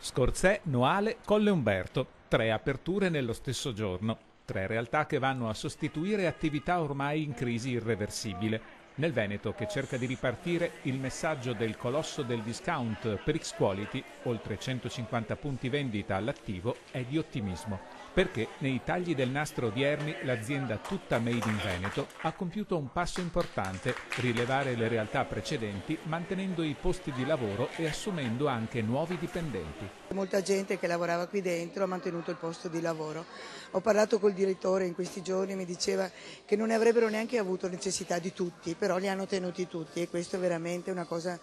Scorzè, Noale, Colle Umberto, 3 aperture nello stesso giorno, 3 realtà che vanno a sostituire attività ormai in crisi irreversibile. Nel Veneto, che cerca di ripartire, il messaggio del colosso del discount Prix Quality, oltre 150 punti vendita all'attivo, è di ottimismo. Perché nei tagli del nastro odierni l'azienda tutta made in Veneto ha compiuto un passo importante, rilevare le realtà precedenti mantenendo i posti di lavoro e assumendo anche nuovi dipendenti. Molta gente che lavorava qui dentro ha mantenuto il posto di lavoro. Ho parlato col direttore in questi giorni, mi diceva che non ne avrebbero neanche avuto necessità di tutti, però li hanno tenuti tutti e questo è veramente una cosa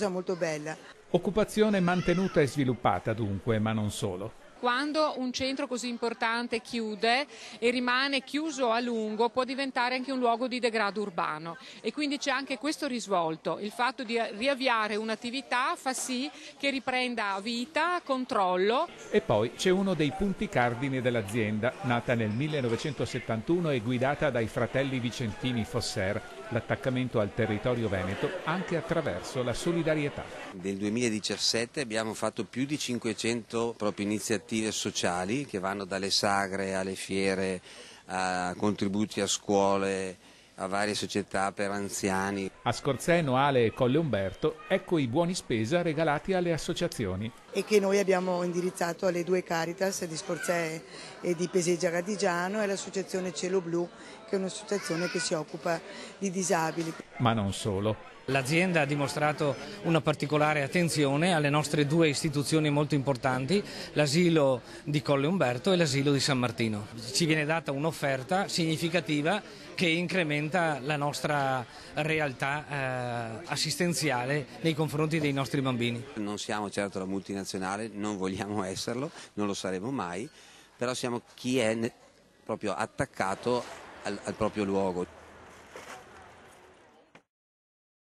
molto bella. Occupazione mantenuta e sviluppata dunque, ma non solo. Quando un centro così importante chiude e rimane chiuso a lungo può diventare anche un luogo di degrado urbano e quindi c'è anche questo risvolto, il fatto di riavviare un'attività fa sì che riprenda vita, controllo. E poi c'è uno dei punti cardine dell'azienda, nata nel 1971 e guidata dai fratelli vicentini Fosser, l'attaccamento al territorio veneto anche attraverso la solidarietà. Nel 2017 abbiamo fatto più di 500 proprio iniziative sociali che vanno dalle sagre alle fiere, a contributi a scuole, a varie società per anziani. A Scorzè, Noale e Colle Umberto, ecco i buoni spesa regalati alle associazioni. E che noi abbiamo indirizzato alle 2 Caritas di Scorzè e di Peseggia Gadigiano e l'associazione Cielo Blu, che è un'associazione che si occupa di disabili. Ma non solo. L'azienda ha dimostrato una particolare attenzione alle nostre 2 istituzioni molto importanti, l'asilo di Colle Umberto e l'asilo di San Martino. Ci viene data un'offerta significativa che incrementa la nostra realtà assistenziale nei confronti dei nostri bambini. Non siamo certo la multinazionale, non vogliamo esserlo, non lo saremo mai, però siamo chi è proprio attaccato al proprio luogo.